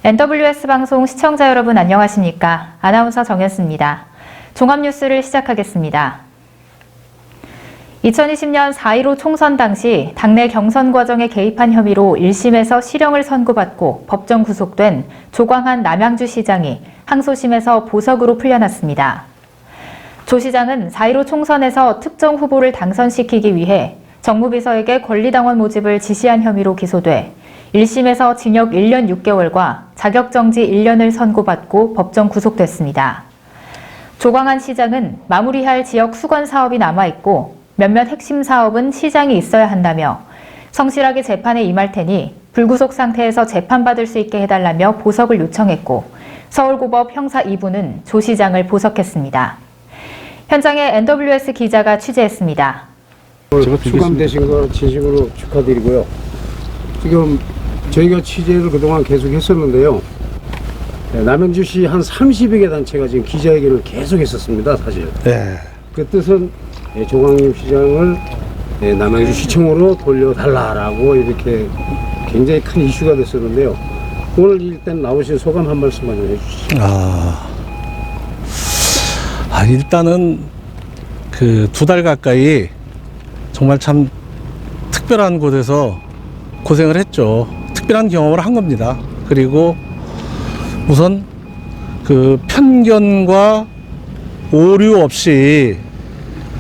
NWS 방송 시청자 여러분 안녕하십니까? 아나운서 정현수입니다. 종합뉴스를 시작하겠습니다. 2020년 4.15 총선 당시 당내 경선 과정에 개입한 혐의로 1심에서 실형을 선고받고 법정 구속된 조광한 남양주시장이 항소심에서 보석으로 풀려났습니다. 조 시장은 4.15 총선에서 특정 후보를 당선시키기 위해 정무비서에게 권리당원 모집을 지시한 혐의로 기소돼 1심에서 징역 1년 6개월과 자격정지 1년을 선고받고 법정 구속됐습니다. 조광한 시장은 마무리할 지역 수건 사업이 남아있고 몇몇 핵심 사업은 시장이 있어야 한다며 성실하게 재판에 임할 테니 불구속 상태에서 재판받을 수 있게 해달라며 보석을 요청했고 서울고법 형사 2부는 조 시장을 보석했습니다. 현장에 NWS 기자가 취재했습니다. 수감되신 거 진심으로 축하드리고요. 지금 저희가 취재를 그동안 계속 했었는데요. 남양주시 한 30여 개 단체가 지금 기자회견을 계속 했었습니다, 사실. 네. 그 뜻은 조광림 시장을 남양주시청으로 돌려달라라고 이렇게 굉장히 큰 이슈가 됐었는데요. 오늘 일단 나오신 소감 한 말씀만 좀 해주시죠. 일단은 그 2달 가까이 정말 참 특별한 곳에서 고생을 했죠. 특별한 경험을 한 겁니다. 그리고 우선 그 편견과 오류 없이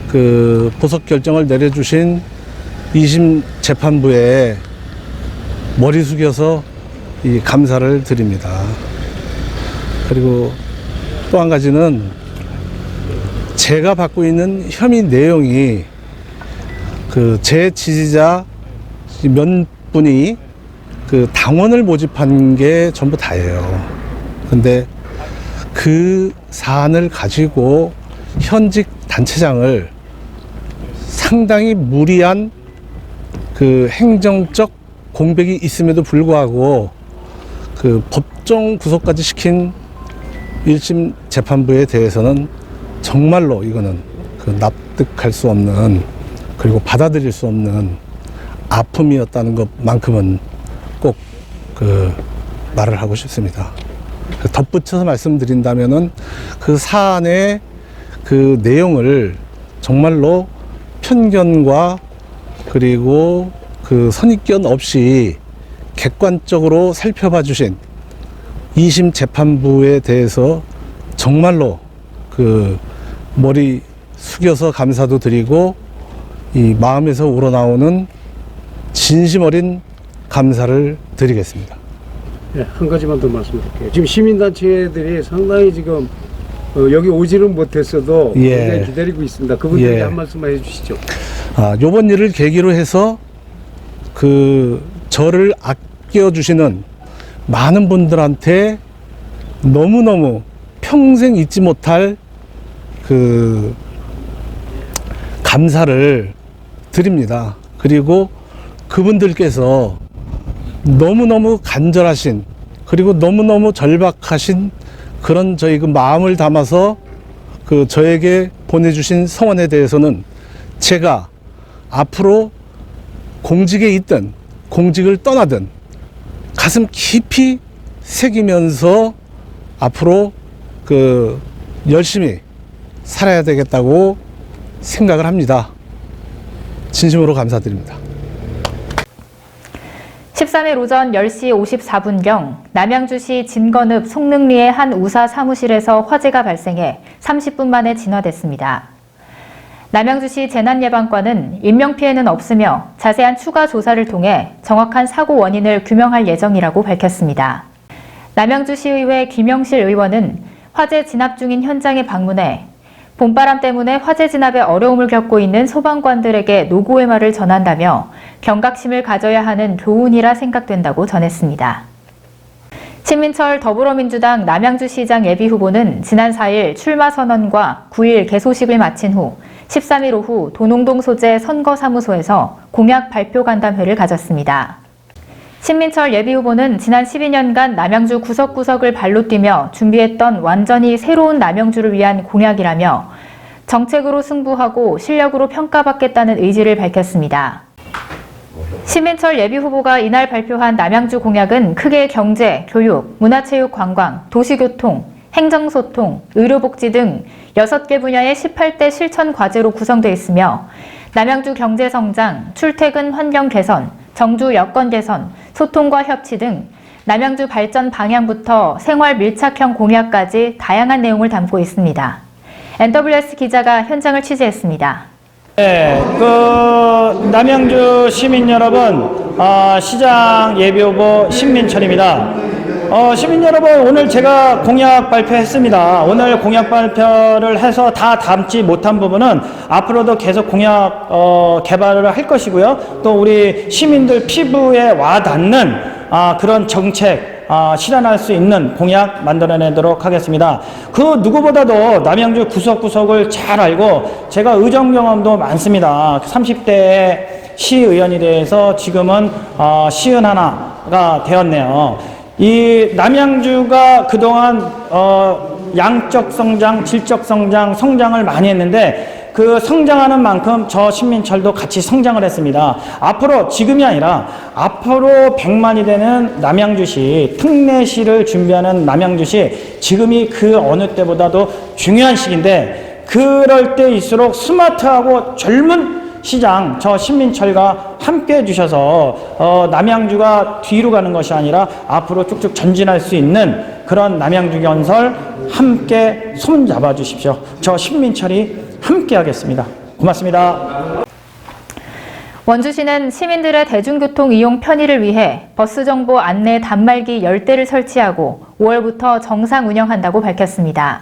그 보석 결정을 내려주신 2심 재판부에 머리 숙여서 이 감사를 드립니다. 그리고 또 한 가지는 제가 받고 있는 혐의 내용이 그 제 지지자 몇 분이 그 당원을 모집한 게 전부 다예요. 근데 그 사안을 가지고 현직 단체장을 상당히 무리한 그 행정적 공백이 있음에도 불구하고 그 법정 구속까지 시킨 1심 재판부에 대해서는 정말로 이거는 그 납득할 수 없는 그리고 받아들일 수 없는 아픔이었다는 것만큼은 꼭 그 말을 하고 싶습니다. 덧붙여서 말씀드린다면은 그 사안의 그 내용을 정말로 편견과 그리고 그 선입견 없이 객관적으로 살펴봐 주신 2심 재판부에 대해서 정말로 그 머리 숙여서 감사도 드리고 이 마음에서 우러나오는 진심 어린 감사를 드리겠습니다. 네, 한 가지만 더 말씀드릴게요. 지금 시민단체들이 상당히 지금 여기 오지는 못했어도 굉장히 기다리고 있습니다. 그분들에게 한 말씀만 해주시죠. 요번 일을 계기로 해서 그 저를 아껴주시는 많은 분들한테 너무너무 평생 잊지 못할 그 감사를 드립니다. 그리고 그분들께서 너무너무 간절하신 그리고 너무너무 절박하신 그런 저희 그 마음을 담아서 그 저에게 보내주신 성원에 대해서는 제가 앞으로 공직에 있든 공직을 떠나든 가슴 깊이 새기면서 앞으로 그 열심히 살아야 되겠다고 생각을 합니다. 진심으로 감사드립니다. 13일 오전 10시 54분경 남양주시 진건읍 송능리의 한 우사 사무실에서 화재가 발생해 30분 만에 진화됐습니다. 남양주시 재난예방과는 인명피해는 없으며 자세한 추가 조사를 통해 정확한 사고 원인을 규명할 예정이라고 밝혔습니다. 남양주시의회 김영실 의원은 화재 진압 중인 현장에 방문해 봄바람 때문에 화재 진압에 어려움을 겪고 있는 소방관들에게 노고의 말을 전한다며 경각심을 가져야 하는 교훈이라 생각된다고 전했습니다. 신민철 더불어민주당 남양주시장 예비후보는 지난 4일 출마 선언과 9일 개소식을 마친 후 13일 오후 도농동 소재 선거사무소에서 공약 발표 간담회를 가졌습니다. 신민철 예비후보는 지난 12년간 남양주 구석구석을 발로 뛰며 준비했던 완전히 새로운 남양주를 위한 공약이라며 정책으로 승부하고 실력으로 평가받겠다는 의지를 밝혔습니다. 심민철 예비후보가 이날 발표한 남양주 공약은 크게 경제, 교육, 문화체육, 관광, 도시교통, 행정소통, 의료복지 등 6개 분야의 18대 실천 과제로 구성되어 있으며 남양주 경제성장, 출퇴근 환경 개선, 정주 여건 개선, 소통과 협치 등 남양주 발전 방향부터 생활 밀착형 공약까지 다양한 내용을 담고 있습니다. NWS 기자가 현장을 취재했습니다. 네, 남양주 시민 여러분, 시장 예비후보 신민철입니다. 시민 여러분, 오늘 제가 공약 발표했습니다. 오늘 공약 발표를 해서 다 담지 못한 부분은 앞으로도 계속 공약 개발을 할 것이고요. 또 우리 시민들 피부에 와닿는 그런 정책 실현할 수 있는 공약 만들어내도록 하겠습니다. 그 누구보다도 남양주 구석구석을 잘 알고 제가 의정 경험도 많습니다. 30대의 시의원이 돼서 지금은 시은 하나가 되었네요. 이 남양주가 그동안 양적 성장, 질적 성장, 성장을 많이 했는데 그 성장하는 만큼 저 신민철도 같이 성장을 했습니다. 앞으로 지금이 아니라 앞으로 100만이 되는 남양주시, 특례시를 준비하는 남양주시, 지금이 그 어느 때보다도 중요한 시기인데 그럴 때일수록 스마트하고 젊은 시장 저 신민철과 함께 해주셔서 남양주가 뒤로 가는 것이 아니라 앞으로 쭉쭉 전진할 수 있는 그런 남양주 건설 함께 손잡아 주십시오. 저 신민철이 함께 하겠습니다. 고맙습니다. 원주시는 시민들의 대중교통 이용 편의를 위해 버스 정보 안내 단말기 10대를 설치하고 5월부터 정상 운영한다고 밝혔습니다.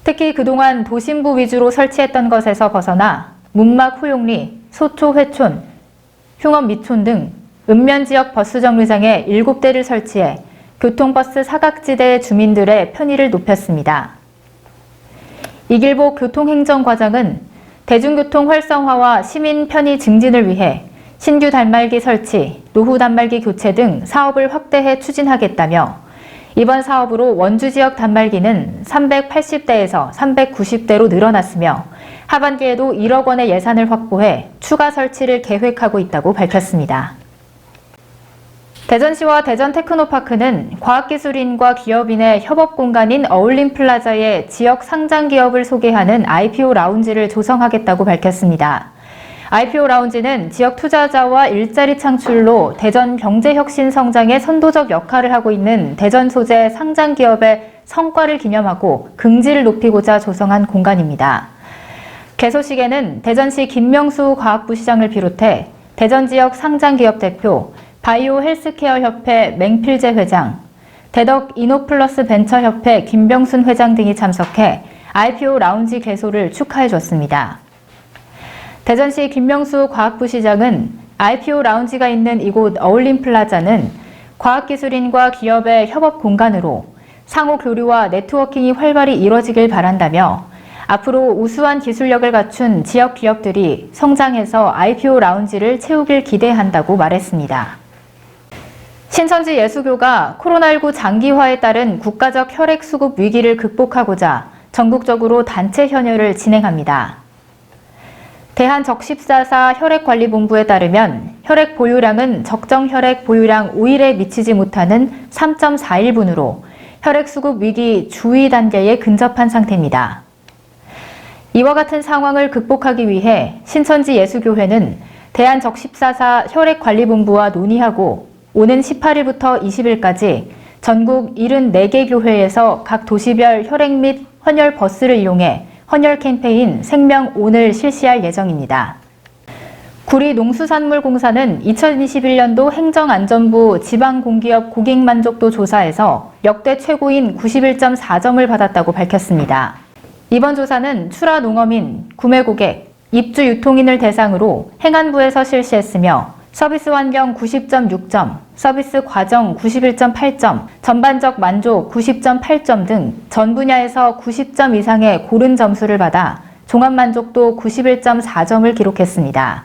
특히 그동안 도심부 위주로 설치했던 것에서 벗어나 문막 호용리, 소초 회촌, 흉업 미촌 등 읍면지역 버스 정류장에 7대를 설치해 교통버스 사각지대 주민들의 편의를 높였습니다. 이길복 교통행정과장은 대중교통 활성화와 시민 편의 증진을 위해 신규 단말기 설치, 노후 단말기 교체 등 사업을 확대해 추진하겠다며 이번 사업으로 원주 지역 단말기는 380대에서 390대로 늘어났으며 하반기에도 1억 원의 예산을 확보해 추가 설치를 계획하고 있다고 밝혔습니다. 대전시와 대전테크노파크는 과학기술인과 기업인의 협업 공간인 어울림플라자의 지역 상장 기업을 소개하는 IPO 라운지를 조성하겠다고 밝혔습니다. IPO 라운지는 지역 투자자와 일자리 창출로 대전 경제혁신 성장에 선도적 역할을 하고 있는 대전 소재 상장 기업의 성과를 기념하고 긍지를 높이고자 조성한 공간입니다. 개소식에는 대전시 김명수 과학부시장을 비롯해 대전 지역 상장 기업 대표, 바이오 헬스케어 협회 맹필재 회장, 대덕 이노플러스 벤처협회 김병순 회장 등이 참석해 IPO 라운지 개소를 축하해 줬습니다. 대전시 김명수 과학부시장은 IPO 라운지가 있는 이곳 어울림플라자는 과학기술인과 기업의 협업 공간으로 상호 교류와 네트워킹이 활발히 이뤄지길 바란다며 앞으로 우수한 기술력을 갖춘 지역 기업들이 성장해서 IPO 라운지를 채우길 기대한다고 말했습니다. 신천지 예수교가 코로나19 장기화에 따른 국가적 혈액 수급 위기를 극복하고자 전국적으로 단체 헌혈을 진행합니다. 대한적14사 혈액관리본부에 따르면 혈액 보유량은 적정 혈액 보유량 5일에 미치지 못하는 3.41분으로 혈액 수급 위기 주의 단계에 근접한 상태입니다. 이와 같은 상황을 극복하기 위해 신천지 예수교회는 대한적14사 혈액관리본부와 논의하고 오는 18일부터 20일까지 전국 74개 교회에서 각 도시별 혈액 및 헌혈 버스를 이용해 헌혈 캠페인 생명온을 실시할 예정입니다. 구리농수산물공사는 2021년도 행정안전부 지방공기업 고객만족도 조사에서 역대 최고인 91.4점을 받았다고 밝혔습니다. 이번 조사는 출하농어민, 구매고객, 입주유통인을 대상으로 행안부에서 실시했으며 서비스 환경 90.6점, 서비스 과정 91.8점, 전반적 만족 90.8점 등 전 분야에서 90점 이상의 고른 점수를 받아 종합만족도 91.4점을 기록했습니다.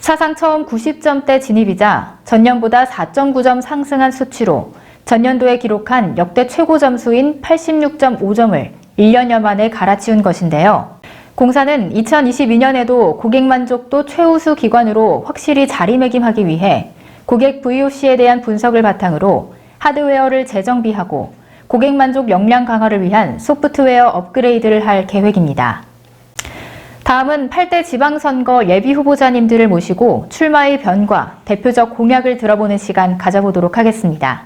사상 처음 90점대 진입이자 전년보다 4.9점 상승한 수치로 전년도에 기록한 역대 최고 점수인 86.5점을 1년여 만에 갈아치운 것인데요. 공사는 2022년에도 고객 만족도 최우수 기관으로 확실히 자리매김하기 위해 고객 VOC에 대한 분석을 바탕으로 하드웨어를 재정비하고 고객 만족 역량 강화를 위한 소프트웨어 업그레이드를 할 계획입니다. 다음은 8대 지방선거 예비 후보자님들을 모시고 출마의 변과, 대표적 공약을 들어보는 시간 가져보도록 하겠습니다.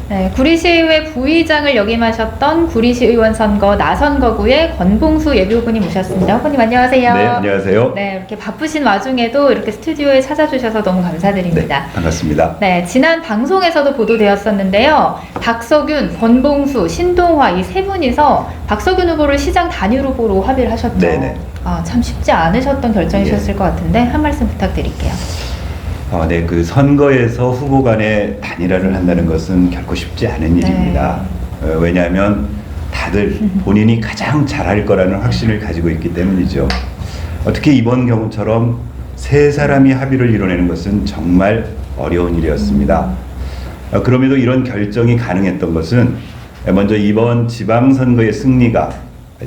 네, 구리시의회 부의장을 역임하셨던 구리시의원 선거 나선거구의 권봉수 예비후보님 모셨습니다. 후보님 안녕하세요. 네, 안녕하세요. 네, 이렇게 바쁘신 와중에도 이렇게 스튜디오에 찾아주셔서 너무 감사드립니다. 네, 반갑습니다. 네, 지난 방송에서도 보도되었었는데요. 박석윤, 권봉수, 신동화 이 세 분이서 박석윤 후보를 시장 단일 후보로 합의를 하셨죠. 네네. 참 쉽지 않으셨던 결정이셨을 것 같은데 한 말씀 부탁드릴게요. 네, 그 선거에서 후보 간에 단일화를 한다는 것은 결코 쉽지 않은 일입니다. 왜냐하면 다들 본인이 가장 잘할 거라는 확신을 가지고 있기 때문이죠. 특히 이번 경우처럼 세 사람이 합의를 이뤄내는 것은 정말 어려운 일이었습니다. 그럼에도 이런 결정이 가능했던 것은 먼저 이번 지방선거의 승리가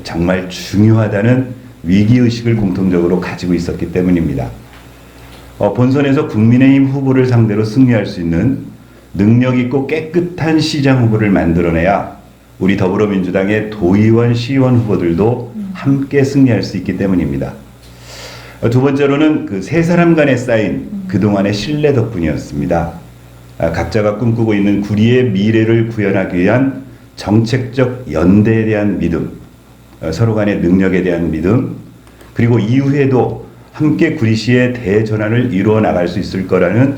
정말 중요하다는 위기의식을 공통적으로 가지고 있었기 때문입니다. 본선에서 국민의힘 후보를 상대로 승리할 수 있는 능력 있고 깨끗한 시장 후보를 만들어내야 우리 더불어민주당의 도의원, 시의원 후보들도 함께 승리할 수 있기 때문입니다. 두 번째로는 그 세 사람 간에 쌓인 그동안의 신뢰 덕분이었습니다. 각자가 꿈꾸고 있는 구리의 미래를 구현하기 위한 정책적 연대에 대한 믿음, 서로 간의 능력에 대한 믿음, 그리고 이후에도 함께 구리시의 대전환을 이루어 나갈 수 있을 거라는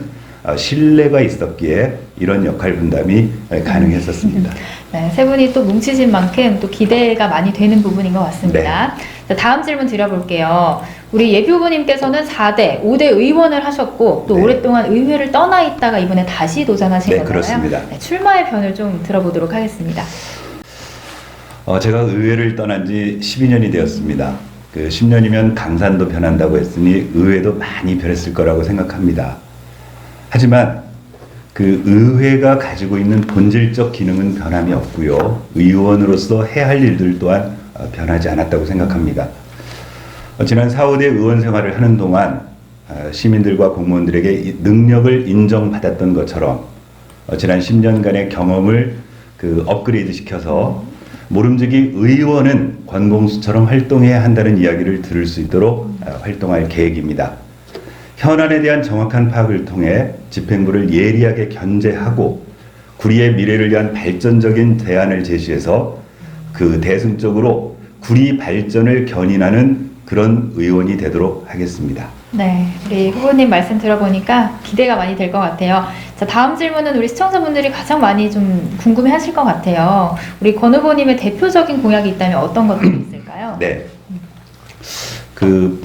신뢰가 있었기에 이런 역할 분담이 가능했었습니다. 네, 세 분이 또 뭉치신 만큼 또 기대가 많이 되는 부분인 것 같습니다. 자, 다음 질문 드려볼게요. 우리 예비 후보님께서는 4대, 5대 의원을 하셨고 또 네. 오랫동안 의회를 떠나 있다가 이번에 다시 도전하신 네, 거잖아요. 그렇습니다. 네, 출마의 변을 좀 들어보도록 하겠습니다. 제가 의회를 떠난 지 12년이 되었습니다. 그 10년이면 강산도 변한다고 했으니 의회도 많이 변했을 거라고 생각합니다. 하지만 그 의회가 가지고 있는 본질적 기능은 변함이 없고요. 의원으로서 해야 할 일들 또한 변하지 않았다고 생각합니다. 지난 4, 5대 의원 생활을 하는 동안 시민들과 공무원들에게 능력을 인정받았던 것처럼 지난 10년간의 경험을 그 업그레이드 시켜서 모름지기 의원은 권봉수처럼 활동해야 한다는 이야기를 들을 수 있도록 활동할 계획입니다. 현안에 대한 정확한 파악을 통해 집행부를 예리하게 견제하고 구리의 미래를 위한 발전적인 대안을 제시해서 그 대승적으로 구리 발전을 견인하는 그런 의원이 되도록 하겠습니다. 네, 우리 후보님 말씀 들어보니까 기대가 많이 될 것 같아요. 자, 다음 질문은 우리 시청자분들이 가장 많이 좀 궁금해 하실 것 같아요. 우리 권 후보님의 대표적인 공약이 있다면 어떤 것들이 있을까요? 네. 그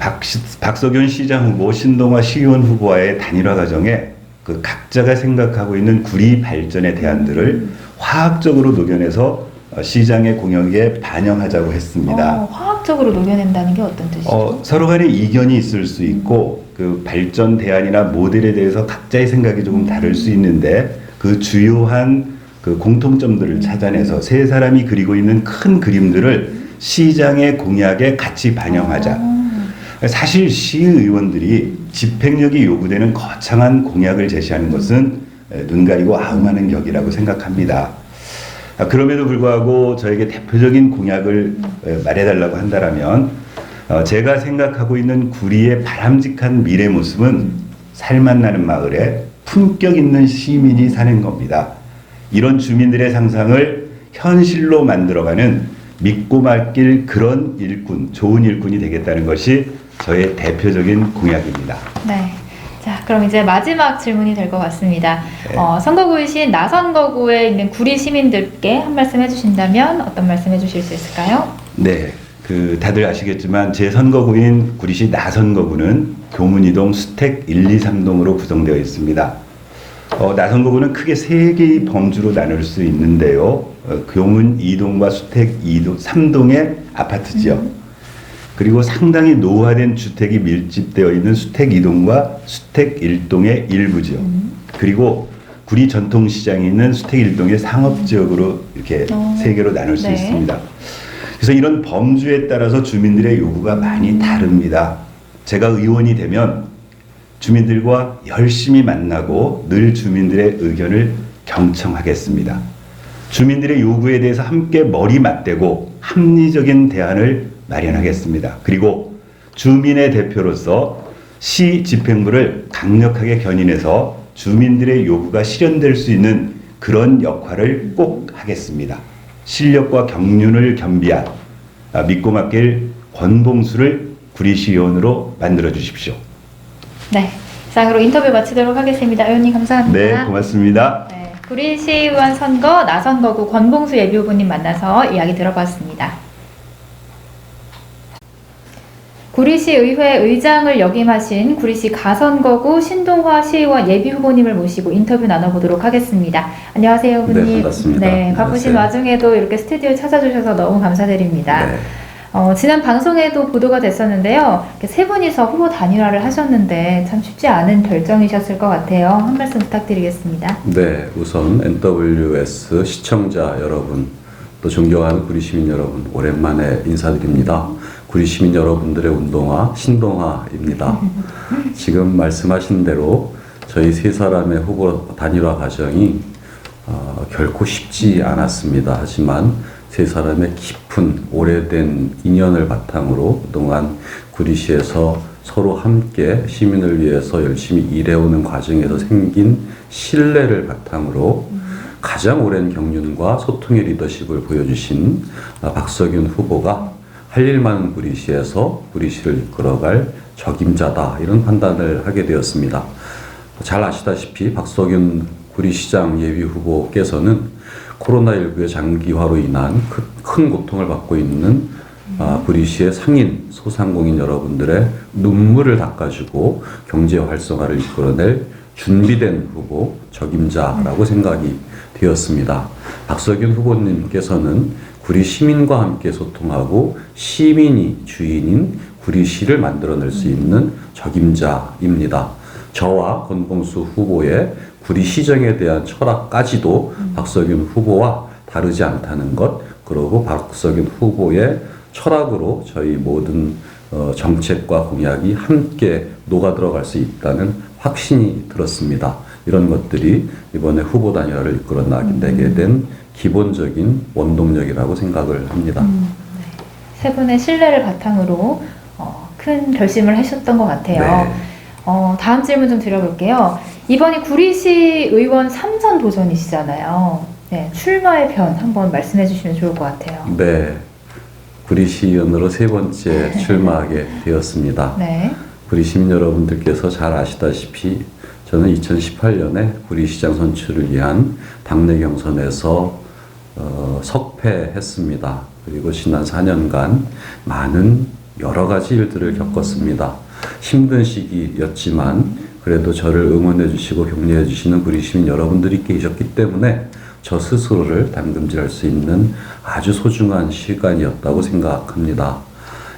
박석윤 시장 후보, 신동화 시의원 후보와의 단일화 과정에 그 각자가 생각하고 있는 구리 발전의 대안들을 화학적으로 녹여내서 시장의 공약에 반영하자고 했습니다. 화학적으로 녹여낸다는 게 어떤 뜻이죠? 서로 간에 이견이 있을 수 있고 그 발전 대안이나 모델에 대해서 각자의 생각이 조금 다를 수 있는데 그 주요한 그 공통점들을 찾아내서 세 사람이 그리고 있는 큰 그림들을 시장의 공약에 같이 반영하자. 사실 시의원들이 집행력이 요구되는 거창한 공약을 제시하는 것은 눈 가리고 아웅하는 격이라고 생각합니다. 그럼에도 불구하고 저에게 대표적인 공약을 말해달라고 한다면 제가 생각하고 있는 구리의 바람직한 미래 모습은 살맛 나는 마을에 품격 있는 시민이 사는 겁니다. 이런 주민들의 상상을 현실로 만들어가는 믿고 맡길 그런 일꾼, 좋은 일꾼이 되겠다는 것이 저의 대표적인 공약입니다. 네. 자, 그럼 이제 마지막 질문이 될 것 같습니다. 네. 선거구이신 나선거구에 있는 구리 시민들께 한 말씀 해주신다면 어떤 말씀 해주실 수 있을까요? 네, 그 다들 아시겠지만 제 선거구인 구리시 나선거구는 교문이동 수택 1, 2, 3동으로 구성되어 있습니다. 나선거구는 크게 3개의 범주로 나눌 수 있는데요. 교문 2동과 수택 2동, 3동의 아파트 지역, 그리고 상당히 노후화된 주택이 밀집되어 있는 수택 2동과 수택 1동의 일부 지역, 그리고 구리 전통시장이 있는 수택 1동의 상업지역으로 이렇게 3개로 나눌 수 네. 있습니다. 그래서 이런 범주에 따라서 주민들의 요구가 많이 다릅니다. 제가 의원이 되면 주민들과 열심히 만나고 늘 주민들의 의견을 경청하겠습니다. 주민들의 요구에 대해서 함께 머리 맞대고 합리적인 대안을 마련하겠습니다. 그리고 주민의 대표로서 시 집행부를 강력하게 견인해서 주민들의 요구가 실현될 수 있는 그런 역할을 꼭 하겠습니다. 실력과 경륜을 겸비한 믿고 맡길 권봉수를 구리시의원으로 만들어 주십시오. 네, 이상으로 인터뷰 마치도록 하겠습니다. 의원님 감사합니다. 네, 고맙습니다. 네, 구리시의원 선거 나선거구 권봉수 예비후보님 만나서 이야기 들어봤습니다. 구리시의회 의장을 역임하신 구리시 가선거구 신동화 시의원 예비후보님을 모시고 인터뷰 나눠보도록 하겠습니다. 안녕하세요, 후보님. 네, 반갑습니다. 네, 바쁘신 안녕하세요. 와중에도 이렇게 스튜디오에 찾아주셔서 너무 감사드립니다. 네. 지난 방송에도 보도가 됐었는데요. 이렇게 세 분이서 후보 단일화를 하셨는데 참 쉽지 않은 결정이셨을 것 같아요. 한 말씀 부탁드리겠습니다. 네, 우선 NWS 시청자 여러분, 또 존경하는 구리 시민 여러분, 오랜만에 인사드립니다. 구리 시민 여러분들의 운동화 신동화입니다. 지금 말씀하신 대로 저희 세 사람의 후보 단일화 과정이 결코 쉽지 않았습니다. 하지만 세 사람의 깊은 오래된 인연을 바탕으로 그동안 구리시에서 서로 함께 시민을 위해서 열심히 일해오는 과정에서 생긴 신뢰를 바탕으로 가장 오랜 경륜과 소통의 리더십을 보여주신 박석윤 후보가 할 일 많은 구리시에서 구리시를 이끌어갈 적임자다, 이런 판단을 하게 되었습니다. 잘 아시다시피 박석윤 구리시장 예비후보께서는 코로나19의 장기화로 인한 큰 고통을 받고 있는 구리시의 상인, 소상공인 여러분들의 눈물을 닦아주고 경제 활성화를 이끌어낼 준비된 후보, 적임자라고 생각이 되었습니다. 박석윤 후보님께서는 구리 시민과 함께 소통하고 시민이 주인인 구리시를 만들어낼 수 있는 적임자입니다. 저와 권봉수 후보의 구리 시정에 대한 철학까지도 박석윤 후보와 다르지 않다는 것, 그리고 박석윤 후보의 철학으로 저희 모든 정책과 공약이 함께 녹아들어갈 수 있다는 확신이 들었습니다. 이런 것들이 이번에 후보 단일화를 이끌어 나가게 된 기본적인 원동력이라고 생각을 합니다. 네. 세 분의 신뢰를 바탕으로 큰 결심을 하셨던 것 같아요. 네. 다음 질문 좀 드려볼게요. 이번이 구리시 의원 3선 도전이시잖아요. 네, 출마의 편 한번 말씀해 주시면 좋을 것 같아요. 네, 구리시의원으로 세 번째 출마하게 되었습니다. 네. 구리 시민 여러분들께서 잘 아시다시피 저는 2018년에 구리시장 선출을 위한 당내 경선에서 석패했습니다. 그리고 지난 4년간 많은 여러 가지 일들을 겪었습니다. 힘든 시기였지만 그래도 저를 응원해 주시고 격려해 주시는 구리 시민 여러분들이 계셨기 때문에 저 스스로를 담금질할 수 있는 아주 소중한 시간이었다고 생각합니다.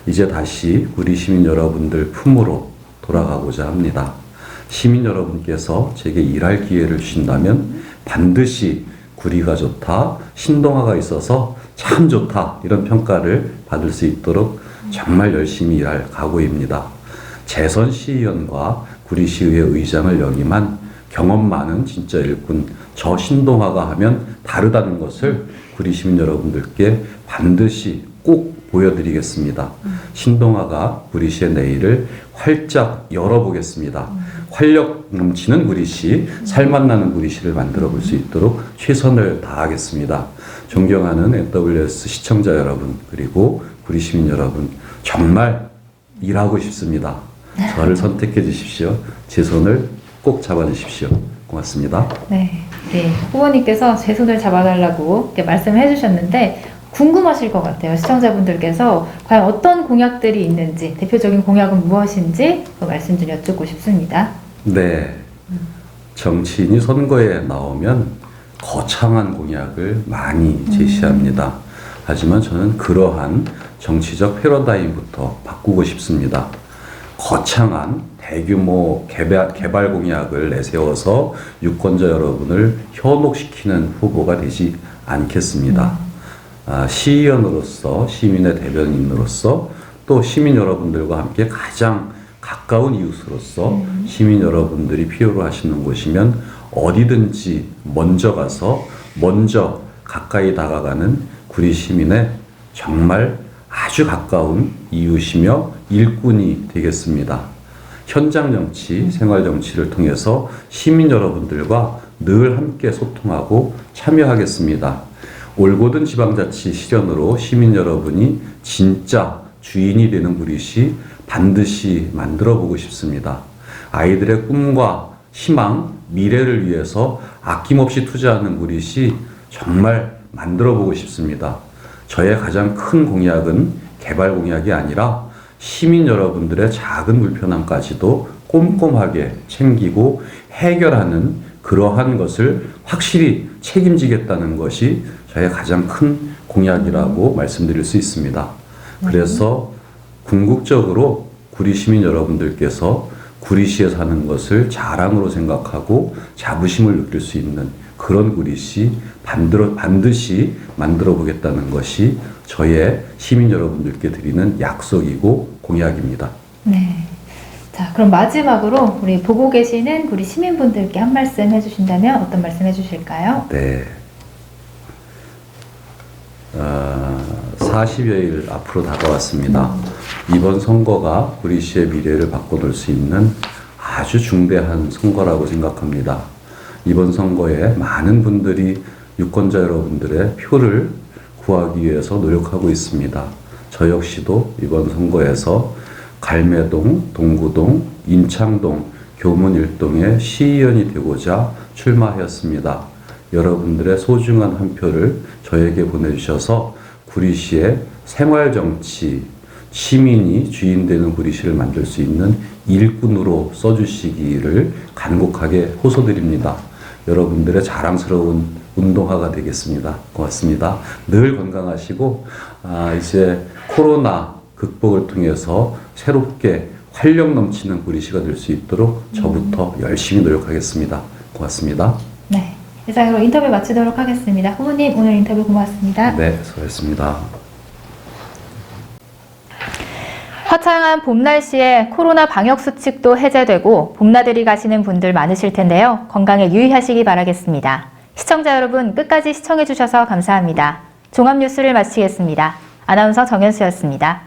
이제 다시 구리 시민 여러분들 품으로 돌아가고자 합니다. 시민 여러분께서 제게 일할 기회를 주신다면 반드시 구리가 좋다, 신동화가 있어서 참 좋다, 이런 평가를 받을 수 있도록 정말 열심히 일할 각오입니다. 재선 시의원과 구리시의회 의장을 역임한 경험 많은 진짜 일꾼 저 신동화가 하면 다르다는 것을 구리 시민 여러분들께 반드시 꼭 보여드리겠습니다. 신동화가 구리시의 내일을 활짝 열어보겠습니다. 활력 넘치는 구리시, 살맛나는 구리시를 만들어 볼 수 있도록 최선을 다하겠습니다. 존경하는 NWS 시청자 여러분, 그리고 구리 시민 여러분, 정말 일하고 싶습니다. 저를 선택해 주십시오. 제 손을 꼭 잡아 주십시오. 고맙습니다. 네. 네. 후보님께서 제 손을 잡아달라고 이렇게 말씀해 주셨는데 궁금하실 것 같아요. 시청자분들께서 과연 어떤 공약들이 있는지, 대표적인 공약은 무엇인지 그 말씀 좀 여쭙고 싶습니다. 네. 정치인이 선거에 나오면 거창한 공약을 많이 제시합니다. 하지만 저는 그러한 정치적 패러다임부터 바꾸고 싶습니다. 거창한 대규모 개발 공약을 내세워서 유권자 여러분을 현혹시키는 후보가 되지 않겠습니다. 시의원으로서 시민의 대변인으로서 또 시민 여러분들과 함께 가장 가까운 이웃으로서 시민 여러분들이 필요로 하시는 곳이면 어디든지 먼저 가서 먼저 가까이 다가가는 구리 시민의 정말 아주 가까운 이웃이며 일꾼이 되겠습니다. 현장 정치, 생활 정치를 통해서 시민 여러분들과 늘 함께 소통하고 참여하겠습니다. 올고든 지방자치 실현으로 시민 여러분이 진짜 주인이 되는 구리시 반드시 만들어 보고 싶습니다. 아이들의 꿈과 희망, 미래를 위해서 아낌없이 투자하는 구리시 정말 만들어 보고 싶습니다. 저의 가장 큰 공약은 개발 공약이 아니라 시민 여러분들의 작은 불편함까지도 꼼꼼하게 챙기고 해결하는 그러한 것을 확실히 책임지겠다는 것이 저의 가장 큰 공약이라고 말씀드릴 수 있습니다. 그래서 궁극적으로 구리 시민 여러분들께서 구리시에 사는 것을 자랑으로 생각하고 자부심을 느낄 수 있는 그런 구리시 반드시 만들어 보겠다는 것이 저의 시민 여러분들께 드리는 약속이고 공약입니다. 네. 자, 그럼 마지막으로 우리 보고 계시는 우리 시민분들께 한 말씀 해주신다면 어떤 말씀 해주실까요? 네. 40여일 앞으로 다가왔습니다. 이번 선거가 구리시의 미래를 바꿔놓을 수 있는 아주 중대한 선거라고 생각합니다. 이번 선거에 많은 분들이 유권자 여러분들의 표를 구하기 위해서 노력하고 있습니다. 저 역시도 이번 선거에서 갈매동, 동구동, 인창동, 교문 1동의 시의원이 되고자 출마하였습니다. 여러분들의 소중한 한 표를 저에게 보내주셔서 구리시의 생활정치, 시민이 주인되는 구리시를 만들 수 있는 일꾼으로 써주시기를 간곡하게 호소드립니다. 여러분들의 자랑스러운 운동화가 되겠습니다. 고맙습니다. 늘 건강하시고 이제 코로나 극복을 통해서 새롭게 활력 넘치는 구리시가 될 수 있도록 저부터 열심히 노력하겠습니다. 고맙습니다. 네. 이상으로 인터뷰 마치도록 하겠습니다. 후보님 오늘 인터뷰 고맙습니다. 네, 수고하셨습니다. 화창한 봄 날씨에 코로나 방역 수칙도 해제되고 봄나들이 가시는 분들 많으실 텐데요. 건강에 유의하시기 바라겠습니다. 시청자 여러분 끝까지 시청해 주셔서 감사합니다. 종합뉴스를 마치겠습니다. 아나운서 정현수였습니다.